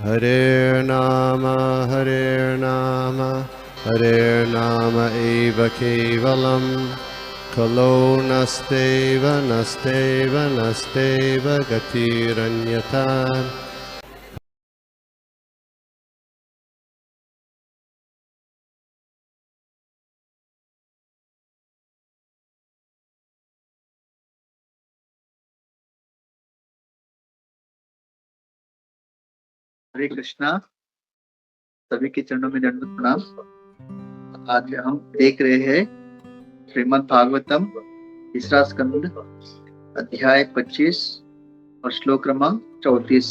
Hare Nama Hare Nama eva kevalam Kalo nasteva nasteva nasteva gatiranyata. हरे कृष्णा। सभी के चरणों में दंडवत प्रणाम। आज हम देख रहे हैं श्रीमद् भागवतम तीसरा स्कंद अध्याय 25 और श्लोक क्रमांक 34।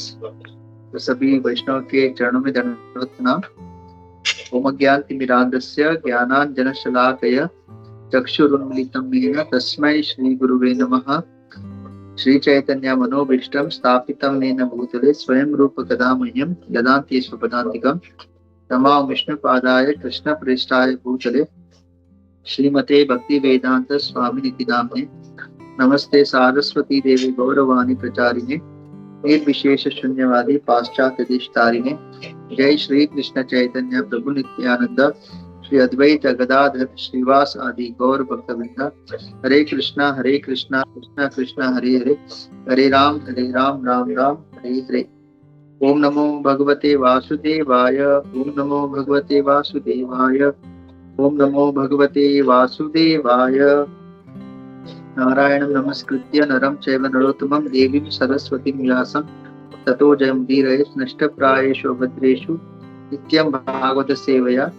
तो सभी वैष्णव के चरणों में दंडवत प्रणाम। ओम ज्ञानतिमिरान्धस्य ज्ञानाञ्जनशलाकया चक्षुरुन्मीलितं येन तस्मै श्री गुरुवे नमः। श्री चैतन्य मनोभीष्टं स्थापितं येन भूतले स्वयं रूप कदा मह्यं ददाति स्वपदान्तिकं तमां विष्णुपादाय कृष्णप्रेष्ठाय भूतले श्रीमते भक्ति वेदांत स्वामिनिति नाम्ने नमस्ते सारस्वती देवी गौरवाणी प्रचारिणे निर्विशेष शून्यवादी पाश्चात्य देशतारिणे। जय श्री कृष्ण चैतन्य प्रभु नित्यानंद श्री अद्वैत गदाधर श्रीवास आदि गौर भक्तवृंद। हरे कृष्णा कृष्णा कृष्णा हरे हरे, हरे राम राम राम हरे हरे। ओम नमो भगवते वासुदेवाय, ओम नमो भगवते वासुदेवाय, ओम नमो भगवते वासुदेवाय। नारायणं नमस्कृत्य नरं चैव नरोत्तमं देवीं सरस्वतीं व्यासं ततो जयमुदीरये नष्टप्रायेषु भद्रेषु नित्यं भागवत सेवया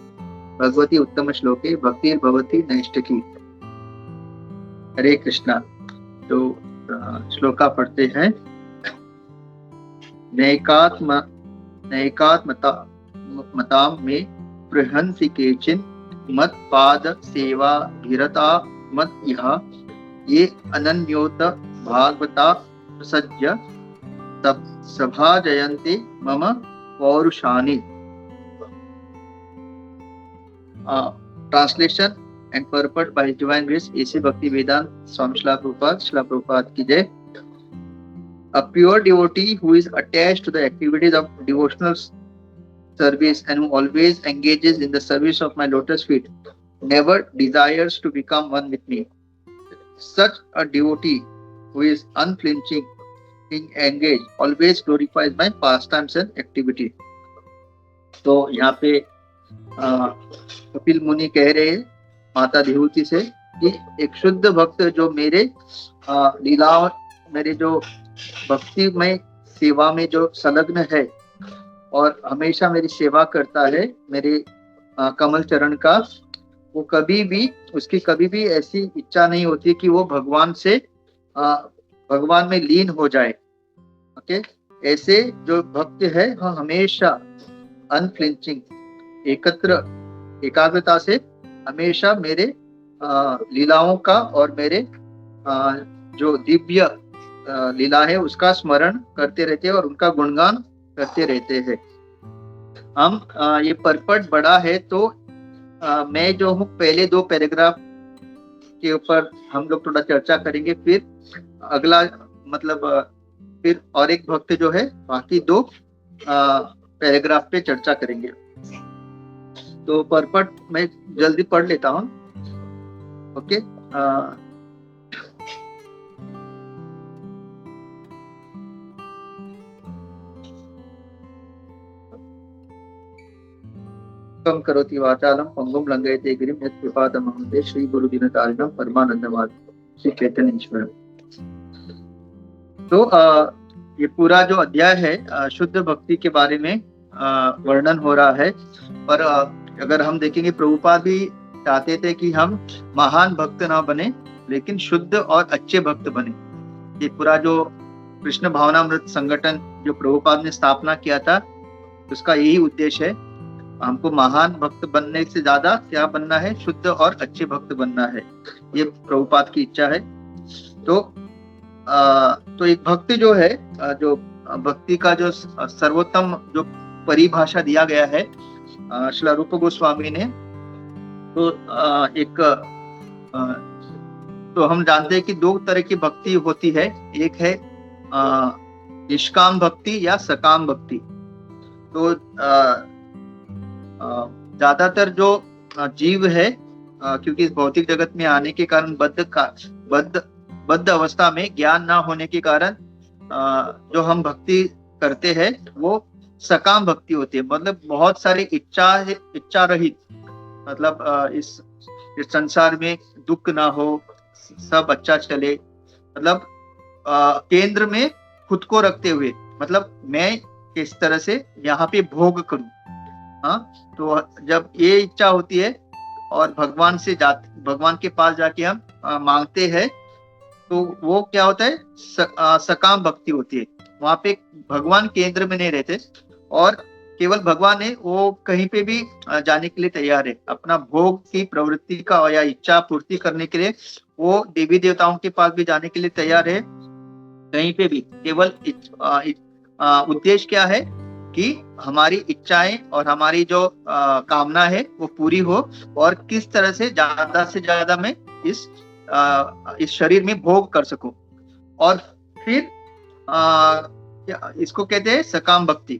भगवती उत्तम श्लोके भक्तिर्भवति नैष्ठिकी। हरे कृष्णा। तो श्लोका पढ़ते हैं। नैकात्मतां मे बृहन्ति केचिन मत पाद सेवा भिरता मत इह ये अनन्योत भागवता प्रसज्य तब सभा जयन्ति मम पौरुषानि। Translation and purport by His Divine Grace A.C. Bhaktivedanta Swami Srila Prabhupada ki jai. A pure devotee who is attached to the activities of devotional service and who always engages in the service of my lotus feet never desires to become one with me. Such a devotee who is unflinching in engaged always glorifies my pastimes and activity. तो यहाँ पे कपिल मुनि कह रहे हैं माता देवहूति से कि एक शुद्ध भक्त जो मेरे लीला मेरे जो भक्ति में सेवा में जो संलग्न है और हमेशा मेरी सेवा करता है मेरे कमल चरण का, वो कभी भी उसकी कभी भी ऐसी इच्छा नहीं होती कि वो भगवान से भगवान में लीन हो जाए। ओके, ऐसे जो भक्त है वह हमेशा अनफ्लिंचिंग एकाग्रता से हमेशा मेरे लीलाओं का और मेरे जो दिव्य लीला है उसका स्मरण करते रहते हैं और उनका गुणगान करते रहते हैं। हम ये पर्पट बड़ा है तो मैं जो हूँ पहले 2 पैराग्राफ के ऊपर हम लोग थोड़ा चर्चा करेंगे, फिर अगला मतलब फिर और एक भक्त जो है बाकी 2 पैराग्राफ पे चर्चा करेंगे। तो पर्पट मैं जल्दी पढ़ लेता हूँ। ओके, कम करोति वाचालम पंगुम लंघयते गिरिम यत्कृपातमहं श्री गुरु दीनतारिणं परमानंदमाधवं श्री चैतन्य ईश्वर। तो ये पूरा जो अध्याय है शुद्ध भक्ति के बारे में वर्णन हो रहा है। पर अगर हम देखेंगे प्रभुपाद भी चाहते थे कि हम महान भक्त ना बने लेकिन शुद्ध और अच्छे भक्त बने। ये पूरा जो कृष्ण भावनामृत संगठन जो प्रभुपाद ने स्थापना किया था उसका यही उद्देश्य है। हमको महान भक्त बनने से ज्यादा क्या बनना है, शुद्ध और अच्छे भक्त बनना है, ये प्रभुपाद की इच्छा है। तो एक भक्त जो है जो भक्ति का जो सर्वोत्तम जो परिभाषा दिया गया है श्रील रूप गोस्वामी ने, तो तो हम जानते हैं कि 2 तरह की भक्ति होती है। एक है निष्काम भक्ति या सकाम भक्ति। तो ज्यादातर जो जीव है, क्योंकि इस भौतिक जगत में आने के कारण बद्ध अवस्था में ज्ञान ना होने के कारण जो हम भक्ति करते हैं वो सकाम भक्ति होती है। मतलब बहुत सारी इच्छा रहित, मतलब इस संसार में दुख ना हो, सब अच्छा चले, मतलब केंद्र में खुद को रखते हुए, मतलब मैं किस तरह से यहाँ पे भोग करूं। हाँ, तो जब ये इच्छा होती है और भगवान के पास जाके हम मांगते हैं, तो वो क्या होता है, सकाम भक्ति होती है। वहां पे भगवान केंद्र में नहीं रहते और केवल भगवान है, वो कहीं पे भी जाने के लिए तैयार है। अपना भोग की प्रवृत्ति का या इच्छा पूर्ति करने के लिए वो देवी देवताओं के पास भी जाने के लिए तैयार है, कहीं पे भी। केवल उद्देश्य क्या है कि हमारी इच्छाएं और हमारी जो कामना है वो पूरी हो, और किस तरह से ज्यादा मैं इस शरीर में भोग कर सकूं। और फिर इसको कहते हैं सकाम भक्ति।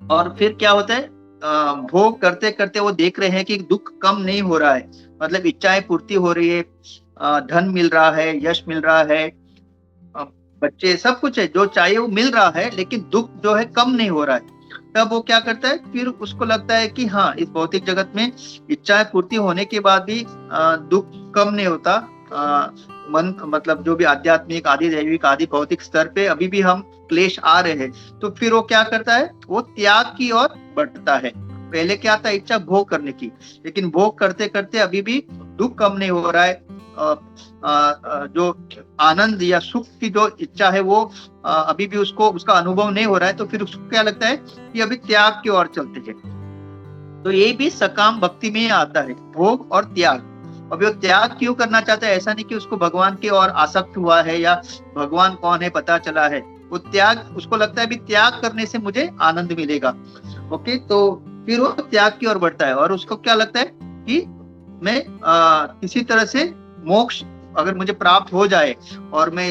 और फिर क्या होता है, भोग करते करते वो देख रहे हैं कि दुख कम नहीं हो रहा है, मतलब इच्छाएं पूर्ति हो रही है, धन मिल रहा है, यश मिल रहा है, बच्चे, सब कुछ है जो चाहिए वो मिल रहा है, लेकिन दुख जो है कम नहीं हो रहा है। तब वो क्या करता है, फिर उसको लगता है कि हाँ, इस भौतिक जगत में इच्छाएं पूर्ति होने के बाद भी दुख कम नहीं होता। मन, मतलब जो भी आध्यात्मिक, आदि दैविक, आदि भौतिक स्तर पे अभी भी हम क्लेश आ रहे हैं। तो फिर वो क्या करता है, वो त्याग की ओर बढ़ता है। पहले क्या था, इच्छा भोग करने की, लेकिन भोग करते करते अभी भी दुख कम नहीं हो रहा है। जो आनंद या सुख की जो इच्छा है वो अभी भी उसका अनुभव नहीं हो रहा है। तो फिर उसको क्या लगता है कि अभी त्याग की ओर चलते हैं। तो ये भी सकाम भक्ति में आता है, भोग और त्याग। अभी वो त्याग क्यों करना चाहता है, ऐसा नहीं कि उसको भगवान की ओर आसक्त हुआ है या भगवान कौन है पता चला है। वो त्याग, उसको लगता है अभी त्याग करने से मुझे आनंद मिलेगा। ओके, तो फिर वो त्याग की ओर बढ़ता है और उसको क्या लगता है कि मैं किसी तरह से मोक्ष अगर मुझे प्राप्त हो जाए और मैं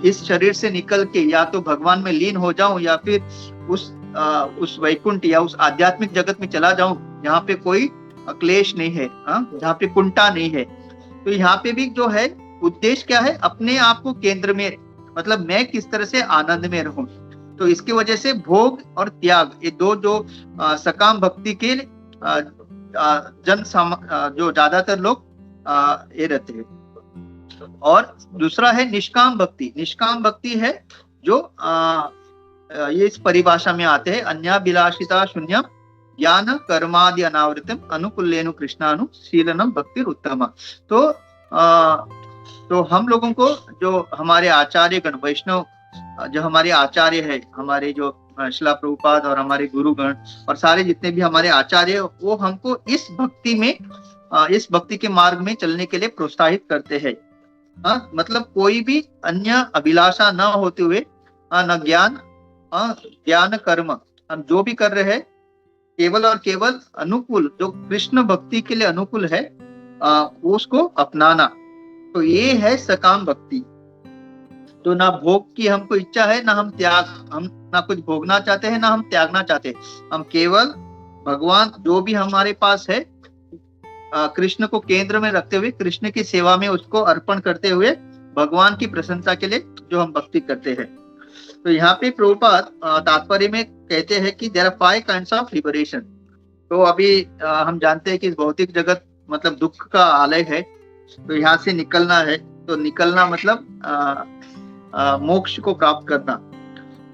इस शरीर से निकल के या तो भगवान में लीन हो जाऊं या फिर उस वैकुंठ या उस आध्यात्मिक जगत में चला जाऊं जहाँ पे कोई क्लेश नहीं है, जहाँ पे कुंठा नहीं है। तो यहाँ पे भी जो है उद्देश्य क्या है, अपने आप को केंद्र में, मतलब मैं किस तरह से आनंद में रहूं। तो इसकी वजह से भोग और त्याग, ये दो जो सकाम भक्ति के जो ज्यादातर लोग ये रहते हैं। और दूसरा है निष्काम भक्ति। निष्काम भक्ति है जो ये इस परिभाषा में आते हैं, अन्याभिलाषिता शून्यम ज्ञान कर्मादि अनावृतम अनुकूलेनु कृष्णानु शीलनम भक्ति उत्तम। तो हम लोगों को जो हमारे आचार्य गण, वैष्णव जो हमारे आचार्य है, हमारे जो शिला प्रभुपाद और हमारे गुरुगण और सारे जितने भी हमारे आचार्य, वो हमको इस भक्ति में, इस भक्ति के मार्ग में चलने के लिए प्रोत्साहित करते हैं। मतलब कोई भी अन्य अभिलाषा न होते हुए, न ज्ञान कर्म, हम जो भी कर रहे हैं केवल और केवल अनुकूल, जो कृष्ण भक्ति के लिए अनुकूल है, उसको अपनाना। तो ये है सकाम भक्ति। तो ना भोग की हमको इच्छा है, ना हम ना कुछ भोगना चाहते हैं, ना हम त्यागना चाहते। हम केवल भगवान जो भी हमारे पास है, कृष्ण को केंद्र में रखते हुए, कृष्ण की सेवा में उसको अर्पण करते हुए, भगवान की प्रशंसा के लिए जो हम भक्ति करते हैं। तो यहाँ पे प्रभुपाद तात्पर्य में कहते हैं कि there are 5 kinds of liberation. तो अभी हम जानते हैं कि इस भौतिक जगत मतलब दुख का आलय है, तो यहाँ से निकलना है। तो निकलना मतलब मोक्ष को प्राप्त करना।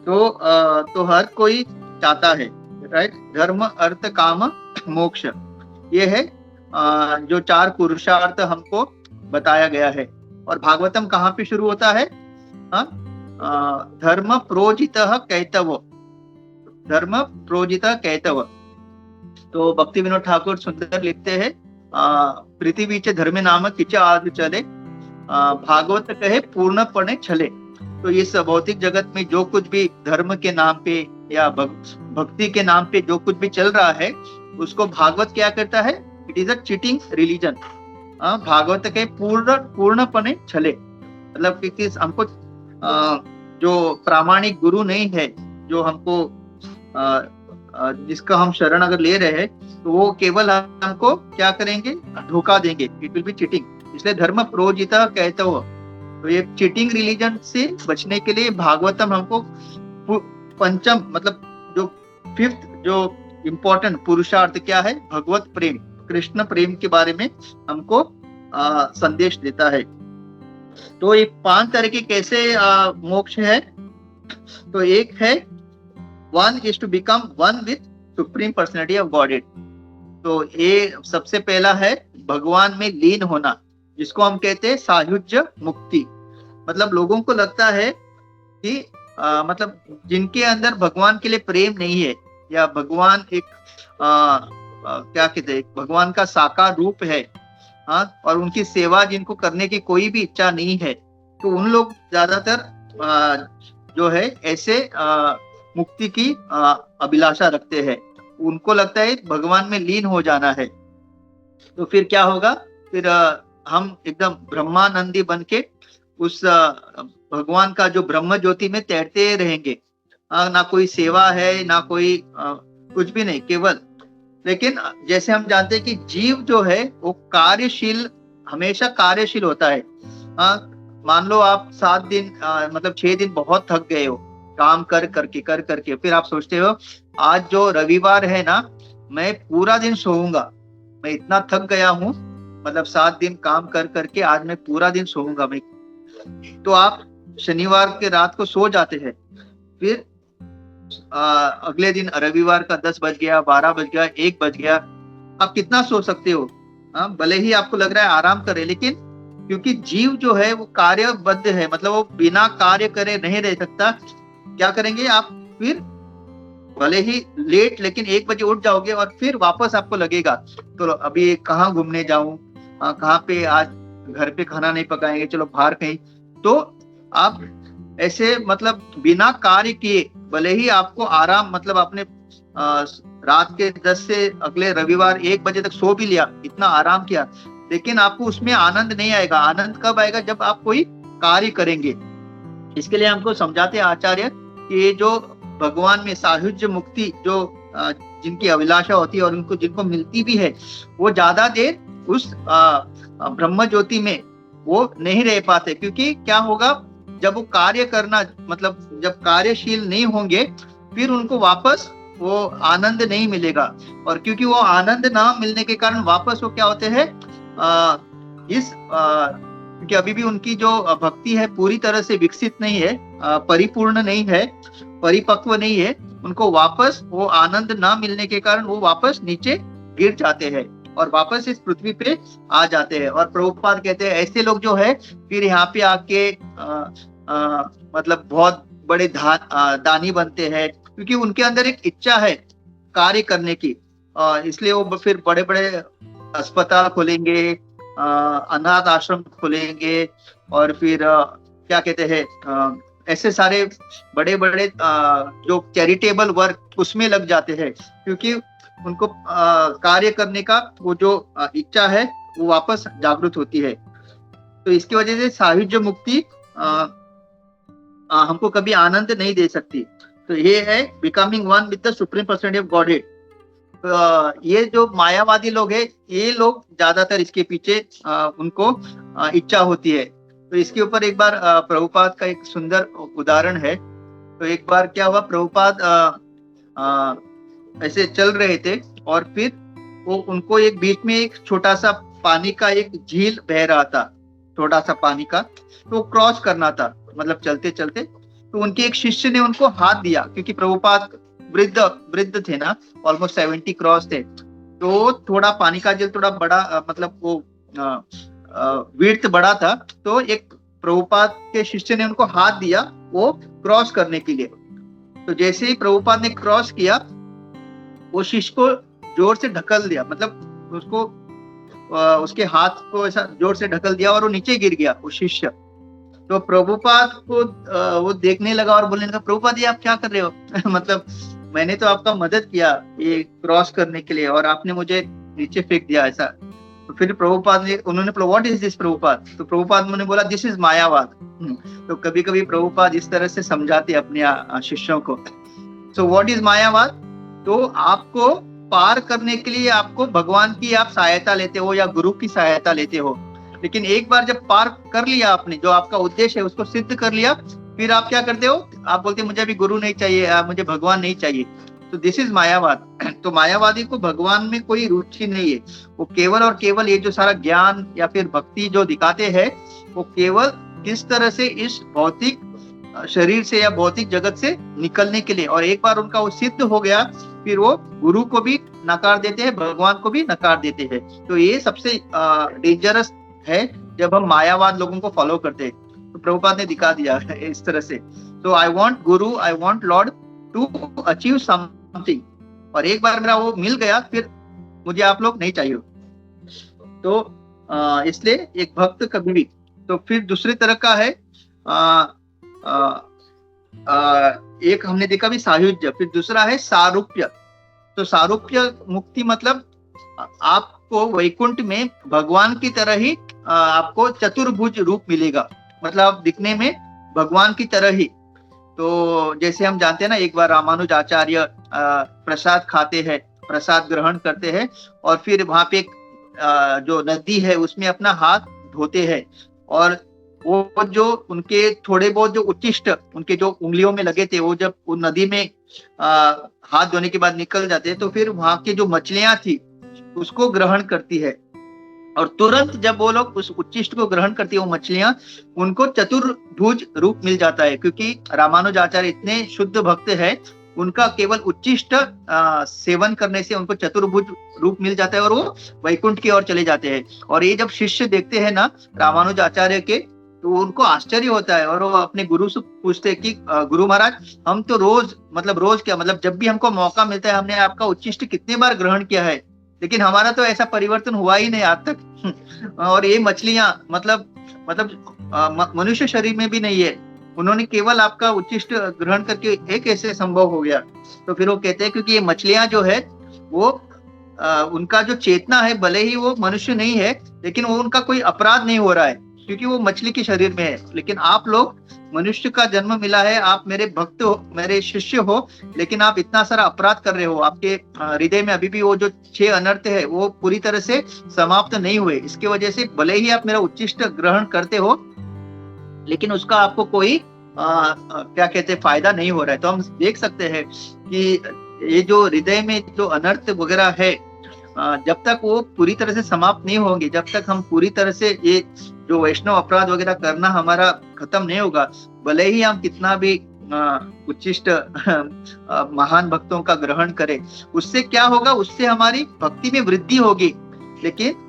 तो हर कोई चाहता है, राइट, धर्म अर्थ काम मोक्ष, ये है जो 4 पुरुषार्थ हमको बताया गया है। और भागवतम कहाँ पे शुरू होता है, धर्म प्रोजितः कैतव, धर्म प्रोजितः कैतव। तो भक्ति विनोद ठाकुर सुंदर लिखते हैं, पृथ्वी च धर्म नाम किच आदि चले, भागवत कहे पूर्णपणे छले। तो इस भौतिक जगत में जो कुछ भी धर्म के नाम पे या भक्ति के नाम पे जो कुछ भी चल रहा है, उसको भागवत क्या करता है, it is a cheating religion. Bhagavat के पूर्णपणे छले, मतलब कि हमको जो प्रामाणिक गुरु नहीं है, जो हमको जिसका हम शरण अगर ले रहे हैं तो वो केवल हमको क्या करेंगे, धोखा देंगे, इट विल बी चीटिंग। इसलिए धर्म प्रोजिता कहते हो, तो ये चीटिंग रिलीजन से बचने के लिए भागवतम हमको पंचम मतलब जो फिफ्थ जो इम्पोर्टेंट पुरुषार्थ क्या है, भगवत प्रेम, कृष्ण प्रेम के बारे में हमको संदेश देता है। तो ये 5 तरह के कैसे मोक्ष है, तो एक है one is to become one with supreme personality of godhead. तो ये सबसे पहला है भगवान में लीन होना, जिसको हम कहते हैं सायुज्य मुक्ति। मतलब लोगों को लगता है कि मतलब जिनके अंदर भगवान के लिए प्रेम नहीं है, या भगवान एक क्या कहते हैं, भगवान का साकार रूप है, हाँ, और उनकी सेवा जिनको करने की कोई भी इच्छा नहीं है, तो उन लोग ज्यादातर जो है ऐसे मुक्ति की अभिलाषा रखते हैं। उनको लगता है भगवान में लीन हो जाना है। तो फिर क्या होगा, फिर हम एकदम ब्रह्मानंदी बन के उस भगवान का जो ब्रह्म ज्योति में तैरते रहेंगे। ना कोई सेवा है, ना कोई कुछ भी नहीं, केवल। लेकिन जैसे हम जानते हैं कि जीव जो है वो कार्यशील, हमेशा कार्यशील होता है। मान लो आप 7 दिन मतलब 6 दिन बहुत थक गए हो काम कर करके, फिर आप सोचते हो आज जो रविवार है ना, मैं पूरा दिन सोऊंगा, मैं इतना थक गया हूँ, मतलब 7 दिन काम कर करके आज मैं पूरा दिन सोऊंगा मैं। तो आप शनिवार के रात को सो जाते हैं, फिर अगले दिन रविवार का 10 बज गया, 12 बज गया, 1 बज गया, आप कितना सो सकते हो? भले ही आपको लग रहा है आराम करे, लेकिन क्योंकि जीव जो है वो कार्यबद्ध है, मतलब वो बिना कार्य करे नहीं रह सकता। क्या करेंगे आप, फिर भले ही लेट, लेकिन 1 बजे उठ जाओगे और फिर वापस आपको लगेगा तो अभी कहाँ घूमने जाऊं, कहाँ पे आज घर पे खाना नहीं पकाएंगे, चलो बाहर कहीं। तो आप ऐसे मतलब बिना कार्य किए, भले ही आपको आराम, मतलब आपने रात के 10 से अगले रविवार 1 बजे तक सो भी लिया, इतना आराम किया, लेकिन आपको उसमें आनंद नहीं आएगा। आनंद कब आएगा, जब आप कोई कार्य करेंगे। इसके लिए हमको समझाते हैं आचार्य कि ये जो भगवान में सायुज्य मुक्ति जो जिनकी अभिलाषा होती है और उनको जिनको मिलती भी है, वो ज्यादा देर उस ब्रह्म ज्योति में वो नहीं रह पाते। क्योंकि क्या होगा, जब वो कार्य करना, मतलब जब कार्यशील नहीं होंगे, फिर उनको वापस वो आनंद नहीं मिलेगा। और क्योंकि वो आनंद ना मिलने के कारण वापस वो क्या होते हैं, क्योंकि अभी भी उनकी जो भक्ति है पूरी तरह से विकसित नहीं है, परिपूर्ण नहीं है, परिपक्व नहीं है, उनको वापस वो आनंद ना मिलने के कारण वो वापस नीचे गिर जाते हैं और वापस इस पृथ्वी पे आ जाते हैं। और प्रभुपाद कहते हैं ऐसे लोग जो है फिर यहाँ पे आके मतलब बहुत बड़े दानी बनते हैं, क्योंकि उनके अंदर एक इच्छा है कार्य करने की। इसलिए वो फिर बड़े बड़े अस्पताल खोलेंगे, अनाथ आश्रम खोलेंगे, और फिर क्या कहते हैं, ऐसे सारे बड़े बड़े जो चैरिटेबल वर्क उसमें लग जाते हैं, क्योंकि उनको कार्य करने का वो जो इच्छा है वो वापस जागृत होती है। तो इसकी वजह से सायुज्य मुक्ति हमको कभी आनंद नहीं दे सकती। तो ये है becoming one with the supreme personality of godhead. ये जो मायावादी लोग हैं, ये लोग ज्यादातर इसके पीछे उनको इच्छा होती है। तो इसके ऊपर एक बार प्रभुपाद का एक सुंदर उदाहरण है। तो एक बार क्या हुआ, प्रभुपाद ऐसे चल रहे थे और फिर वो उनको एक बीच में एक छोटा सा पानी का एक झील बह रहा था, छोटा सा पानी का, तो क्रॉस करना था, मतलब चलते चलते। तो उनके एक शिष्य ने उनको हाथ दिया, क्योंकि प्रभुपाद वृद्ध थे ना, ऑलमोस्ट 70 क्रॉस थे, तो थोड़ा पानी का झील थोड़ा बड़ा, मतलब वो विड्थ बड़ा था। तो एक प्रभुपाद के शिष्य ने उनको हाथ दिया वो क्रॉस करने के लिए। तो जैसे ही प्रभुपाद ने क्रॉस किया, वो शिष्य को जोर से ढकल दिया, मतलब उसको उसके हाथ को ऐसा जोर से ढकल दिया और वो नीचे गिर गया वो शिष्य। तो प्रभुपाद को वो देखने लगा और बोलने लगा, प्रभुपाद ये आप क्या कर रहे हो? मतलब मैंने तो आपका मदद किया ये क्रॉस करने के लिए और आपने मुझे नीचे फेंक दिया ऐसा। तो फिर प्रभुपाद ने, उन्होंने व्हाट इज दिस प्रभुपाद? तो प्रभुपाद ने बोला दिस इज मायावाद। तो कभी कभी प्रभुपाद इस तरह से समझाते अपने शिष्यों को। So what is मायावाद? तो आपको पार करने के लिए आपको भगवान की आप सहायता लेते हो या गुरु की सहायता लेते हो, लेकिन एक बार जब पार कर लिया आपने, जो आपका उद्देश्य है उसको सिद्ध कर लिया, फिर आप क्या करते हो? आप बोलते मुझे अभी गुरु नहीं चाहिए, मुझे भगवान नहीं चाहिए। तो दिस इज मायावाद। तो मायावादी को भगवान में कोई रुचि नहीं है, वो केवल और केवल ये जो सारा ज्ञान या फिर भक्ति जो दिखाते हैं, वो केवल किस तरह से इस भौतिक शरीर से या भौतिक जगत से निकलने के लिए, और एक बार उनका वो सिद्ध हो गया, फिर वो गुरु को भी नकार देते हैं, भगवान को भी नकार देते हैं। तो ये सबसे डेंजरस है जब हम मायावाद लोगों को फॉलो करते हैं। तो प्रभुपाद ने दिखा दिया है इस तरह से। तो I want guru, I want Lord to achieve something, और एक बार मेरा वो मिल गया, फिर मुझे आप लोग नहीं चाहिए। तो इसलिए एक भक्त कभी भी। तो फिर दूसरी तरह का है एक हमने देखा भी सायुज्य, फिर दूसरा है सारूप्य। तो सारूप्य मुक्ति मतलब आपको वैकुंठ में भगवान की तरह ही आपको चतुर्भुज रूप मिलेगा, मतलब आप दिखने में भगवान की तरह ही। तो जैसे हम जानते हैं ना, एक बार रामानुज आचार्य प्रसाद खाते हैं, प्रसाद ग्रहण करते हैं, और फिर वहां पे जो नदी है उसमें अपना हाथ धोते हैं, और वो जो उनके थोड़े बहुत जो उच्चिष्ट उनके जो उंगलियों में लगे थे, वो जब वो नदी में हाथ धोने के बाद निकल जाते हैं, तो फिर वहां की जो मछलियां थी उसको ग्रहण करती है, और तुरंत जब वो लोग उस उच्चिष्ट को ग्रहण करती है वो मछलियां, उनको चतुर्भुज रूप मिल जाता है। क्योंकि रामानुजाचार्य इतने शुद्ध भक्त है, उनका केवल उच्चिष्ट सेवन करने से उनको चतुर्भुज रूप मिल जाता है, और वो वैकुंठ की ओर चले जाते हैं। और ये जब शिष्य देखते हैं ना रामानुजाचार्य के, तो उनको आश्चर्य होता है, और वो अपने गुरु से पूछते हैं कि गुरु महाराज, हम तो रोज क्या, मतलब जब भी हमको मौका मिलता है, हमने आपका उच्चिष्ट कितने बार ग्रहण किया है, लेकिन हमारा तो ऐसा परिवर्तन हुआ ही नहीं आज तक। और ये मछलियां मतलब मनुष्य शरीर में भी नहीं है, उन्होंने केवल आपका उच्चिष्ट ग्रहण करके एक ऐसे संभव हो गया। तो फिर वो कहते हैं क्योंकि ये मछलियां जो है वो उनका जो चेतना है, भले ही वो मनुष्य नहीं है, लेकिन वो उनका कोई अपराध नहीं हो रहा है, क्योंकि वो मछली के शरीर में है। लेकिन आप लोग, मनुष्य का जन्म मिला है, आप मेरे भक्त हो, मेरे शिष्य हो, लेकिन आप इतना सारा अपराध कर रहे हो, आपके हृदय में अभी भी वो जो 6 अनर्थ है वो पूरी तरह से समाप्त नहीं हुए। इसके वजह से भले ही आप मेरा उच्चिष्ट ग्रहण करते हो, लेकिन उसका आपको कोई क्या कहते हैं फायदा नहीं हो रहा है। तो हम देख सकते हैं कि ये जो हृदय में जो अनर्थ वगैरह है, जब तक वो पूरी तरह से समाप्त नहीं होंगे, जब तक हम पूरी तरह से ये जो वैष्णव अपराध वगैरह करना हमारा खत्म नहीं होगा, भले ही हम कितना भी उच्चिष्ट महान भक्तों का ग्रहण करें, उससे क्या होगा? उससे हमारी भक्ति में वृद्धि होगी। लेकिन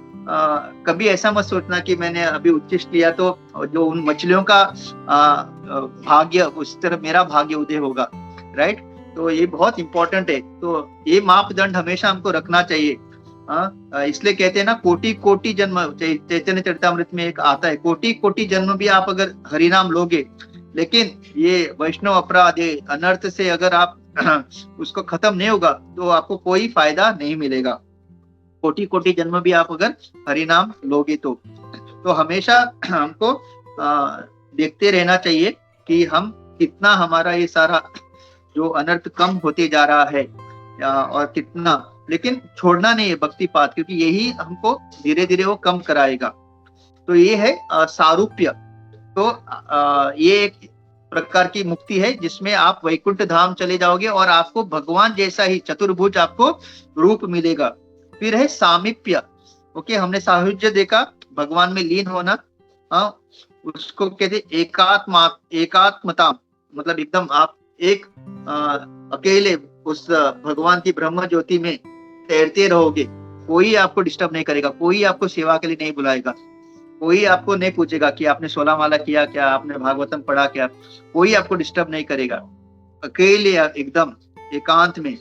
कभी ऐसा मत सोचना कि मैंने अभी उच्चिष्ट लिया तो जो उन मछलियों का भाग्य, उस तरह मेरा भाग्य उदय होगा, राइट? तो ये बहुत इंपॉर्टेंट है। तो ये मापदंड हमेशा हमको रखना चाहिए। इसलिए कहते हैं ना, कोटि कोटि जन्म, चैतन्य चरितामृत में एक आता है, कोटि कोटि जन्म भी आप अगर हरिनाम लोगे, लेकिन ये वैष्णव अपराध, ये अनर्थ से अगर आप उसको खत्म नहीं होगा, तो आपको कोई फायदा नहीं मिलेगा। कोटि कोटि जन्म भी आप अगर हरिनाम लोगे तो हमेशा हमको देखते रहना चाहिए कि हम कितना, हमारा ये सारा जो अनर्थ कम होते जा रहा है, और कितना, लेकिन छोड़ना नहीं है भक्ति पाथ, क्योंकि यही हमको धीरे धीरे वो कम कराएगा। तो ये है सारूप्य। तो ये एक प्रकार की मुक्ति है जिसमें आप वैकुंठ धाम चले जाओगे और आपको भगवान जैसा ही चतुर्भुज आपको रूप मिलेगा। फिर है सामीप्य। ओके, हमने साहुज्य देखा, भगवान में लीन होना, उसको कहते एकात्मता, मतलब एकदम आप एक अकेले उस भगवान की ब्रह्म ज्योति में तैरते रहोगे, कोई आपको डिस्टर्ब नहीं करेगा, कोई आपको सेवा के लिए नहीं बुलाएगा, कोई आपको नहीं पूछेगा कि आपने 16 माला किया क्या, आपने भागवतम पढ़ा क्या, कोई आपको डिस्टर्ब नहीं करेगा, अकेले एकदम एकांत में।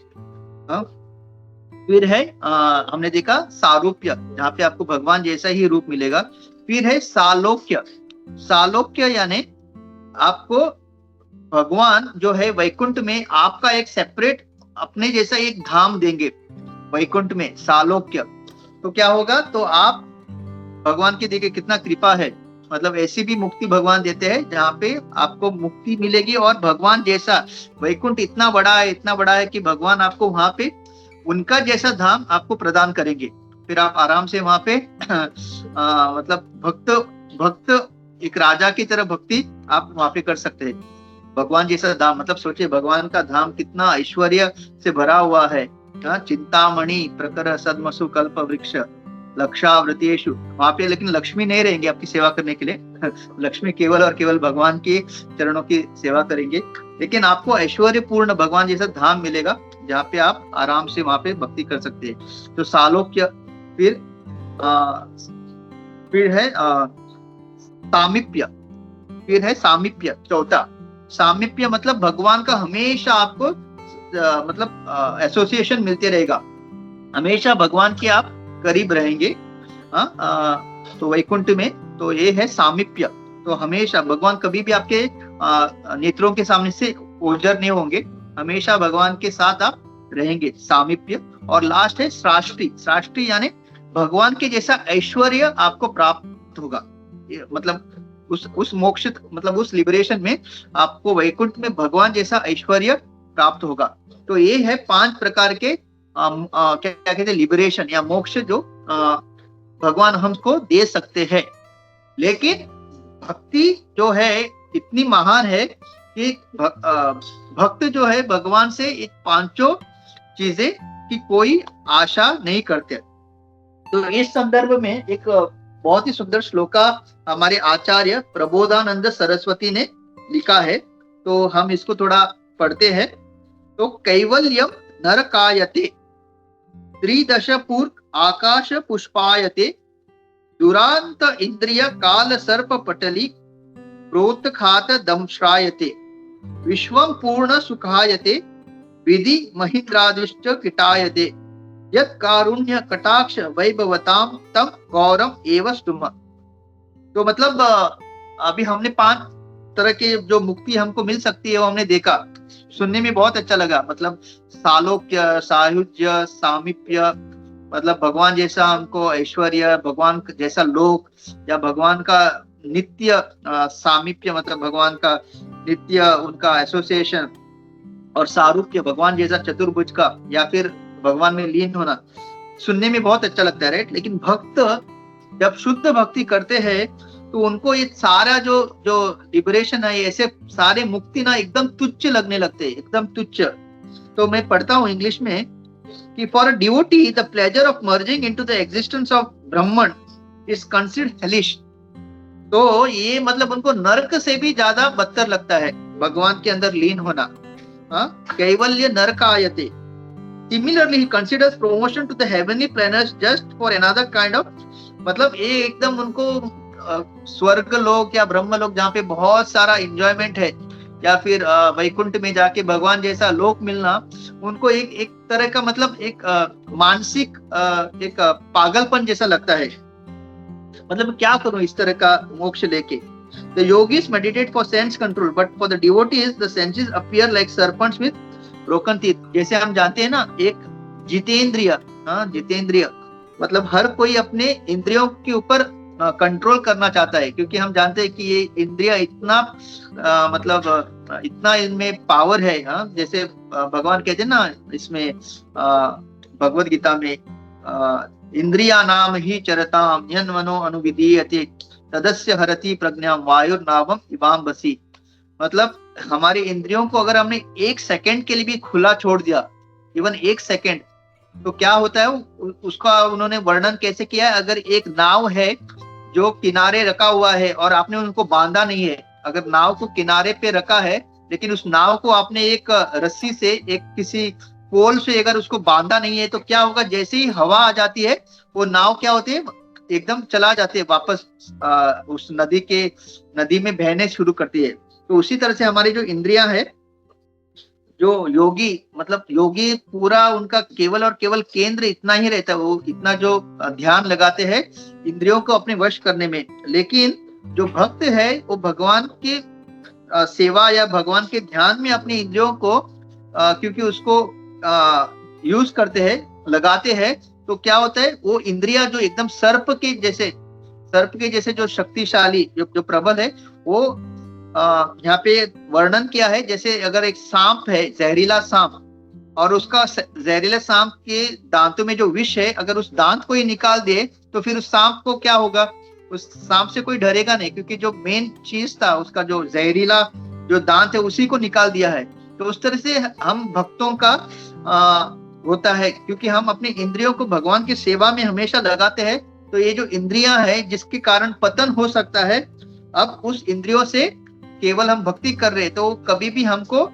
फिर है हमने देखा सारूप्य, जहाँ पे आपको भगवान जैसा ही रूप मिलेगा। फिर है सालोक्य। सालोक्य यानी आपको भगवान जो है वैकुंठ में आपका एक सेपरेट अपने जैसा एक धाम देंगे वैकुंठ में, सालोक्य। तो क्या होगा? तो आप भगवान की देखिए कितना कृपा है, मतलब ऐसी भी मुक्ति भगवान देते हैं जहाँ पे आपको मुक्ति मिलेगी, और भगवान जैसा वैकुंठ इतना बड़ा है कि भगवान आपको वहां पे उनका जैसा धाम आपको प्रदान करेंगे। फिर आप आराम से वहां पे मतलब भक्त एक राजा की तरह भक्ति आप वहां पे कर सकते हैं। भगवान जैसा धाम, मतलब सोचिए भगवान का धाम कितना ऐश्वर्य से भरा हुआ है। चिंतामणि प्रकर सदमसु कल्प वृक्ष लक्षावृतेषु, वहां पे लेकिन लक्ष्मी नहीं रहेंगे आपकी सेवा करने के लिए लक्ष्मी केवल और केवल भगवान के चरणों की सेवा करेंगे। लेकिन आपको ऐश्वर्यपूर्ण भगवान जैसा धाम मिलेगा जहाँ पे आप आराम से वहां पे भक्ति कर सकते हैं। तो सालोक्य, फिर है सामीप्य, फिर है सामीप्य। चौथा सामीप्य मतलब भगवान का हमेशा आपको मतलब एसोसिएशन मिलते रहेगा, हमेशा भगवान के आप करीब रहेंगे। तो वैकुंठ में तो ये है सामीप्य। तो हमेशा भगवान कभी भी आपके नेत्रों के सामने से ओझल नहीं होंगे, हमेशा भगवान के साथ आप रहेंगे, सामीप्य। और लास्ट है सृष्टि। सृष्टि यानी भगवान के जैसा ऐश्वर्य आपको प्राप्त होगा। मतलब उस मोक्ष मतलब उस लिबरेशन में आपको वैकुंठ में भगवान जैसा ऐश्वर्य प्राप्त होगा। तो ये है 5 प्रकार के क्या कहते हैं लिबरेशन या मोक्ष जो भगवान हमको दे सकते हैं। लेकिन भक्ति जो है इतनी महान है कि भक्त जो है भगवान से इन 5 चीजें की कोई आशा नहीं करते। तो इस संदर्भ में एक बहुत ही सुंदर श्लोका हमारे आचार्य प्रबोधानंद सरस्वती ने लिखा है, तो हम इसको थोड़ा पढ़ते हैं। तो कैवल्यम नरकायते त्रिदशपूर्क आकाश पुष्पायते दुरांत इंद्रिय काल सर्प पटली प्रोत्खात दंश्रायते विश्वम पूर्ण सुखायते विधि महिन्द्रादिश्च किटायते यत् कारुण्य कटाक्ष वैभवताम तम गौरम एव स्तुम। तो मतलब अभी हमने 5 तरह के जो मुक्ति हमको मिल सकती है वो हमने देखा, सुनने में बहुत अच्छा लगा। मतलब सालोक्य, सायुज्य, सामीप्य, मतलब भगवान जैसा हमको ऐश्वर्य, भगवान जैसा लोक, या भगवान का नित्य सामीप्य मतलब भगवान का नित्य उनका एसोसिएशन, और सारूप्य भगवान जैसा चतुर्भुज का, या फिर भगवान में लीन होना। सुनने में बहुत अच्छा लगता है, राइट। लेकिन भक्त जब शुद्ध भक्ति करते हैं तो उनको ये सारा जो लिबरेशन है, ऐसे सारे मुक्ति ना एकदम तुच्छ लगने लगते हैं, एकदम तुच्छ। तो मैं पढ़ता हूँ इंग्लिश में कि for a devotee the pleasure of merging into the existence of Brahman is considered hellish. तो ये मतलब उनको नरक से भी ज्यादा बदतर लगता है भगवान के अंदर लीन होना। कैवल्य नरकायते। Similarly, he considers promotion to the heavenly planets just for another kind of, मतलब ये एकदम उनको स्वर्ग लोक या ब्रह्म लोक जहाँ पे बहुत सारा एंजॉयमेंट है, या फिर वैकुंठ में जाके भगवान जैसा लोक मिलना, उनको एक तरह का मतलब एक मानसिक एक पागलपन जैसा लगता है। मतलब क्या करूं इस तरह का मोक्ष लेके। The yogis meditate for sense control, but for the devotees the senses appear like serpents with broken teeth. जैसे हम जानते हैं ना, एक जितेंद्रिय, जितेंद्रिय मतलब हर कोई अपने इंद्रियों के ऊपर कंट्रोल करना चाहता है, क्योंकि हम जानते हैं कि ये इंद्रिय इतना मतलब इतना इनमें पावर है। जैसे भगवान कहते हैं ना इसमें भगवत गीता में, इंद्रिया नाम ही चरताम यन मनो अनुविधीयते तदस्य हरति प्रज्ञाम वायुर्नावम इवाम बसी। मतलब हमारी इंद्रियों को अगर हमने 1 सेकंड के लिए भी खुला छोड़ दिया, इवन 1 सेकंड, तो क्या होता है उसका उन्होंने वर्णन कैसे किया है। अगर एक नाव है जो किनारे रखा हुआ है और आपने उनको बांधा नहीं है, अगर नाव को किनारे पे रखा है लेकिन उस नाव को आपने एक रस्सी से, एक किसी पोल से अगर उसको बांधा नहीं है, तो क्या होगा, जैसे ही हवा आ जाती है वो नाव क्या होती है एकदम चला जाती है वापस उस नदी में बहने शुरू करती है। तो उसी तरह से हमारी जो इंद्रियां है, जो योगी मतलब योगी पूरा उनका केवल और केवल केंद्र इतना ही रहता है, वो इतना जो ध्यान लगाते हैं इंद्रियों को अपने वश करने में। लेकिन जो भक्त है वो भगवान के सेवा या भगवान के ध्यान में अपनी इंद्रियों को क्योंकि उसको यूज करते हैं, लगाते हैं, तो क्या होता है वो इंद्रिया जो एकदम सर्प के जैसे, सर्प के जैसे जो शक्तिशाली जो प्रबल है वो यहाँ पे वर्णन किया है। जैसे अगर एक सांप है, जहरीला सांप, और उसका जहरीले सांप के दांतों में जो विष है, अगर उस दांत को ही निकाल दे तो फिर उस सांप को क्या होगा? उस सांप से कोई डरेगा नहीं, क्योंकि जो मेन चीज था उसका जो जहरीला जो दांत है उसी को निकाल दिया है। तो उस तरह से हम भक्तों का होता है, क्योंकि हम अपने इंद्रियों को भगवान की सेवा में हमेशा लगाते हैं। तो ये जो इंद्रियां है जिसके कारण पतन हो सकता है, अब उस इंद्रियों से केवल हम भक्ति कर रहे हैं तो कभी भी हमको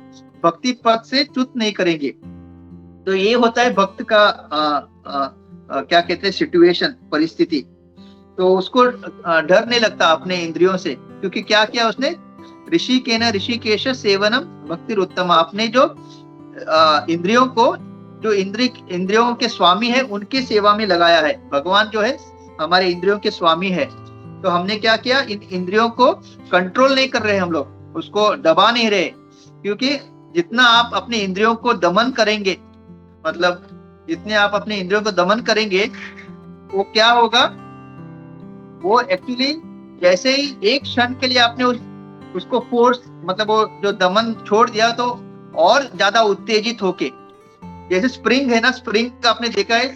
भक्ति पथ से च्युत नहीं करेंगे। तो ये होता है भक्त का क्या कहते हैं सिचुएशन, परिस्थिति। तो उसको डर नहीं लगता अपने इंद्रियों से, क्योंकि क्या किया उसने? ऋषिकेश सेवनम भक्तिरुत्तमा। अपने जो इंद्रियों को, जो इंद्रियों के स्वामी है उनकी सेवा में लगाया है। भगवान जो है हमारे इंद्रियों के स्वामी है। तो हमने क्या किया? इन इंद्रियों को कंट्रोल नहीं कर रहे हम लोग, उसको दबा नहीं रहे। क्योंकि जितना आप अपने इंद्रियों को दमन करेंगे, मतलब जितने आप अपने इंद्रियों को दमन करेंगे, वो क्या होगा? वो एक्चुअली जैसे ही एक क्षण के लिए आपने उसको फोर्स, मतलब वो जो दमन छोड़ दिया, तो और ज्यादा उत्तेजित होके, जैसे स्प्रिंग है ना, स्प्रिंग का आपने देखा है,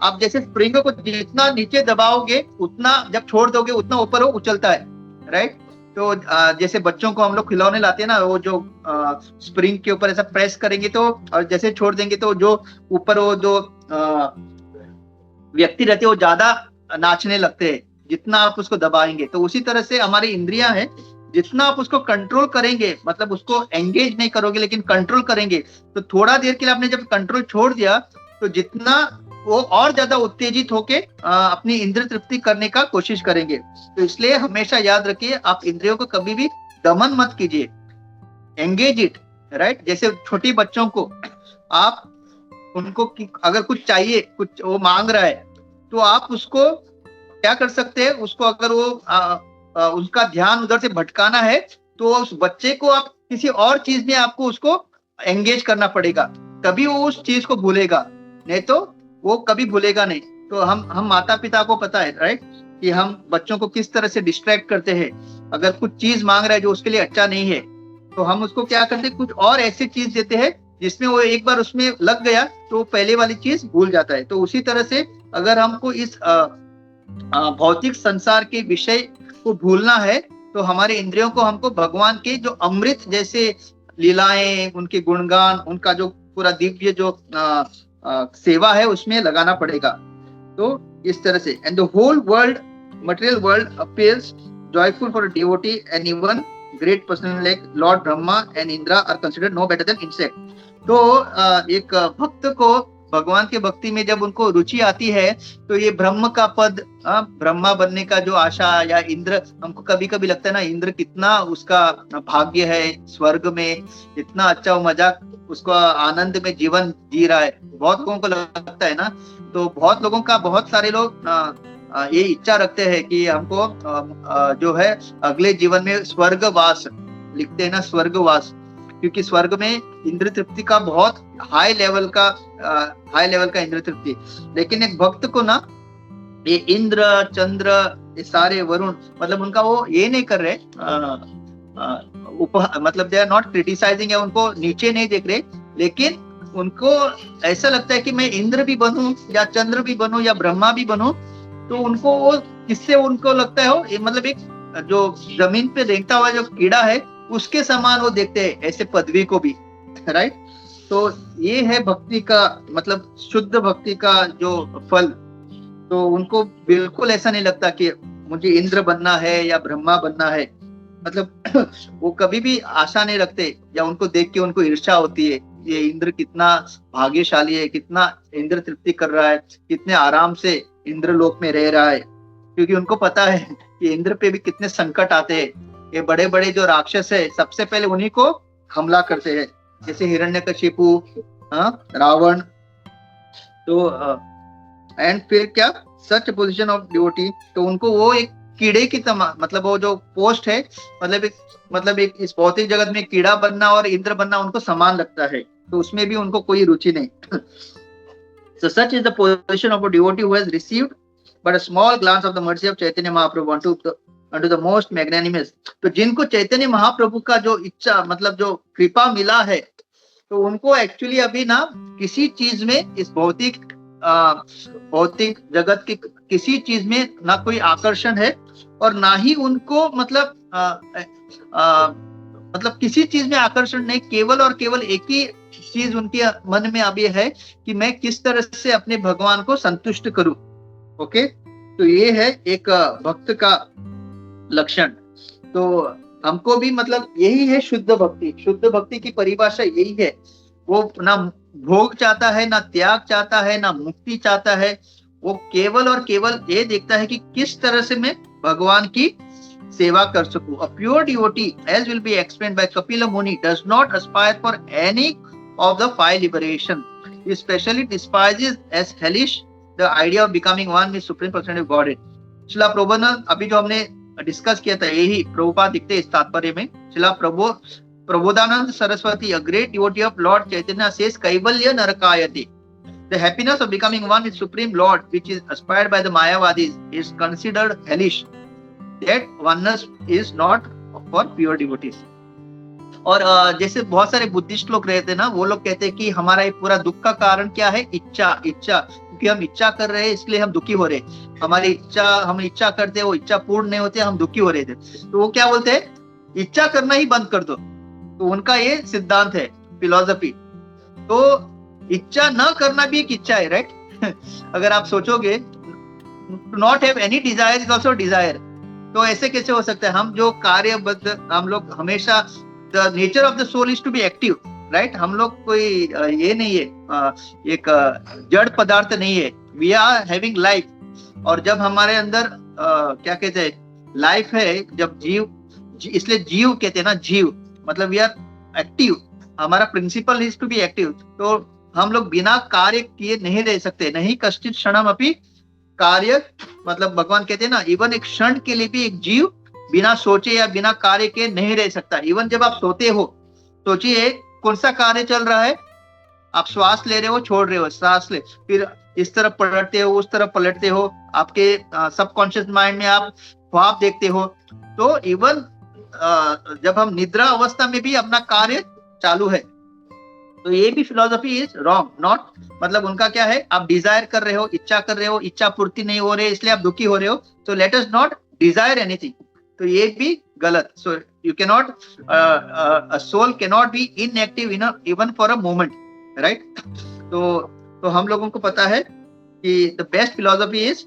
आप जैसे स्प्रिंग को जितना नीचे दबाओगे उतना, जब छोड़ दोगे उतना ऊपर वो उछलता है, राइट? तो जैसे बच्चों को हम लोग खिलौने लाते हैं ना, वो जो स्प्रिंग के ऊपर ऐसा प्रेस करेंगे तो, और जैसे छोड़ देंगे तो जो ऊपर वो जो व्यक्ति रहते हैं वो ज्यादा नाचने लगते हैं जितना आप उसको दबाएंगे। तो उसी तरह से हमारी इंद्रियां हैं, जितना आप उसको कंट्रोल करेंगे, मतलब उसको एंगेज नहीं करोगे लेकिन कंट्रोल करेंगे, तो थोड़ा देर के लिए आपने जब कंट्रोल छोड़ दिया तो जितना वो और ज्यादा उत्तेजित होके अपनी इंद्रिय तृप्ति करने का कोशिश करेंगे। तो इसलिए हमेशा याद रखिए, आप इंद्रियों को कभी भी दमन मत कीजिए, एंगेज इट, राइट? जैसे छोटी बच्चों को आप, उनको अगर कुछ चाहिए, कुछ वो मांग रहा है, तो आप उसको क्या कर सकते हैं? उसको अगर वो उसका ध्यान उधर से भटकाना है तो उस बच्चे को आप किसी और चीज में आपको उसको एंगेज करना पड़ेगा, तभी वो उस चीज को भूलेगा, नहीं तो वो कभी भूलेगा नहीं। तो हम माता पिता को पता है, राइट, कि हम बच्चों को किस तरह से डिस्ट्रैक्ट करते हैं। अगर कुछ चीज मांग रहा है जो उसके लिए अच्छा नहीं है, तो हम उसको क्या करते हैं? कुछ और ऐसी चीज देते हैं जिसमें वो एक बार उसमें लग गया तो पहले वाली चीज भूल जाता है। तो उसी तरह से अगर हमको इस भौतिक संसार के विषय को भूलना है तो हमारे इंद्रियों को हमको भगवान के जो अमृत जैसे लीलाएं, उनके गुणगान, उनका जो पूरा दिव्य जो सेवा है उसमें लगाना पड़ेगा। तो इस तरह से, and the whole world, material world appears joyful for devotee, and even great person like Lord Brahma and Indra are considered no better than insect. तो एक भक्त को भगवान के भक्ति में जब उनको रुचि आती है तो ये ब्रह्म का पद, ब्रह्मा बनने का जो आशा, या इंद्र, हमको कभी कभी लगता है ना इंद्र कितना उसका भाग्य है, स्वर्ग में इतना अच्छा वो मजाक, उसको आनंद में जीवन जी रहा है, बहुत लोगों को लगता है ना। तो बहुत लोगों का, बहुत सारे लोग ये इच्छा रखते हैं कि हमको जो है अगले जीवन में स्वर्गवास, लिखते हैं ना स्वर्गवास, क्योंकि स्वर्ग में इंद्र तृप्ति का बहुत हाई लेवल का इंद्र तृप्ति। लेकिन एक भक्त को ना ये इंद्र, चंद्र, ये सारे वरुण, मतलब उनका वो ये नहीं कर रहे, मतलब दे आर नॉट क्रिटिसाइजिंग, या उनको नीचे नहीं देख रहे, लेकिन उनको ऐसा लगता है कि मैं इंद्र भी बनूं या चंद्र भी बनूं या ब्रह्मा भी बनूं। तो उनको वो किससे उनको लगता है, वो मतलब एक जो जमीन पे रेंगता हुआ जो कीड़ा है उसके समान वो देखते हैं ऐसे पदवी को भी, राइट? तो ये है भक्ति का मतलब, शुद्ध भक्ति का जो फल। तो उनको बिल्कुल ऐसा नहीं लगता कि मुझे इंद्र बनना है या ब्रह्मा बनना है, मतलब वो कभी भी आशा नहीं रखते, या उनको देख के उनको ईर्ष्या होती है, ये इंद्र कितना भाग्यशाली है, कितना इंद्र तृप्ति कर रहा है, कितने आराम से इंद्र लोक में रह रहा है। क्योंकि उनको पता है कि इंद्र पे भी कितने संकट आते हैं, ये बड़े बड़े जो राक्षस है सबसे पहले उन्हीं को हमला करते हैं, जैसे हिरण्यकशिपु, रावण। तो एंड फिर क्या, सच पोजीशन ऑफ डिवोटी, तो उनको वो एक कीड़े की मतलब वो जो पोस्ट है, मतलब एक इस भौतिक जगत में कीड़ा बनना और इंद्र बनना उनको समान लगता है, तो उसमें भी उनको कोई रुचि नहीं। So such is the position of a devotee who has received but a small glance of the mercy of Chaitanya Mahaprabhu unto the most magnanimous. तो जिनको चैतन्य महाप्रभु का जो इच्छा मतलब जो कृपा मिला है, तो उनको एक्चुअली अभी ना किसी चीज में इस भौतिक जगत की किसी चीज में ना कोई आकर्षण है, और ना ही उनको मतलब मतलब किसी चीज में आकर्षण नहीं, केवल और केवल एक ही चीज उनके मन में अभी है कि मैं किस तरह से अपने भगवान को संतुष्ट करूं। ओके, तो ये है एक भक्त का लक्षण। तो हमको भी मतलब यही है शुद्ध भक्ति। शुद्ध भक्ति की परिभाषा यही है, वो ना भोग चाहता है, ना त्याग चाहता है, ना मुक्ति चाहता है, वो केवल और केवल ये देखता है कि किस तरह से मैं भगवान की सेवा कर सकूं। A pure devotee, as will be explained by Kapila Muni, does not aspire for any of the five liberation. He especially despises as hellish the idea of becoming one with Supreme Personality of Godhead. शिला प्रभुपाद अभी जो हमने discuss किया था, यही प्रभुपाद दिखते इस तात्पर्य में। शिला Prabodhanand Saraswati, a great devotee of Lord Chaitanya, says Kaivalya Narakayati. The happiness of becoming one with Supreme Lord, which is aspired by the Mayavadis, is considered hellish. That oneness is not for pure devotees. और जैसे बहुत सारे Buddhist लोग रहते हैं ना, वो लोग कहते हैं कि हमारा ये पूरा दुख का कारण क्या है? इच्छा। क्योंकि हम इच्छा कर रहे हैं इसलिए हम दुखी हो रहे हैं। हमारी इच्छा, हम इच्छा करते हैं, वो इच्छा पूर्ण नहीं होते, हम दुखी हो रहे थे। तो वो क्या बोलते हैं? इच्छा करना ही बंद कर दो। तो उनका ये सिद्धांत है, फिलॉसफी। तो इच्छा न करना भी एक इच्छा है, राइट? अगर आप सोचोगे, not have any desire is also desire. तो ऐसे कैसे हो सकता है? हम जो कार्यबद्ध, हम लोग हमेशा, the nature of the soul is to be active, right? हम लोग कोई ये नहीं है, एक जड़ पदार्थ नहीं है। वी आर हैविंग लाइफ, और जब हमारे अंदर क्या कहते हैं, लाइफ है, जब जीव, इसलिए जीव कहते हैं ना, जीव मतलब वी आर एक्टिव। हमारा principle is to be active. तो हम लोग बिना कार्य किए नहीं रह सकते। नहीं कश्चित क्षणम अपि कार्य, मतलब भगवान कहते हैं ना, इवन एक क्षण के लिए भी एक जीव बिना सोचे या बिना कार्य के नहीं रह सकता। इवन जब आप सोते हो, सोचिए कौन सा कार्य चल रहा है? आप श्वास ले रहे हो, छोड़ रहे हो, सांस ले, फिर इस तरफ पलटते हो, उस तरफ पलटते हो, आपके सबकॉन्शियस माइंड में आप ख्वाब देखते हो। तो इवन जब हम निद्रा अवस्था में भी अपना कार्य चालू है। तो ये भी फिलॉसफी इज रॉन्ग। नॉट मतलब उनका क्या है, आप डिजायर कर रहे हो, इच्छा कर रहे हो, इच्छा पूर्ति नहीं हो रही है इसलिए आप दुखी हो रहे हो। तो let us not desire anything. तो ये भी गलत। So you can not, a soul can not be inactive even for a moment, right? तो हम लोगों को पता है कि द बेस्ट फिलॉसफी इज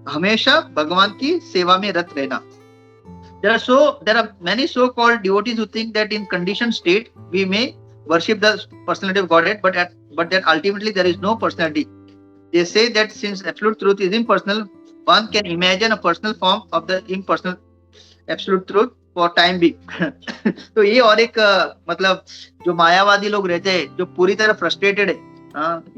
हमेशा भगवान की सेवा में रत रहना। There are many so-called devotees who think that in conditioned state we may worship the personality of Godhead, but that ultimately there is no personality. They say that since absolute truth is impersonal, one can imagine a personal form of the impersonal absolute truth for time being. तो ये और एक मतलब जो मायावादी लोग रहते हैं, जो पूरी तरह फ्रस्ट्रेटेड है,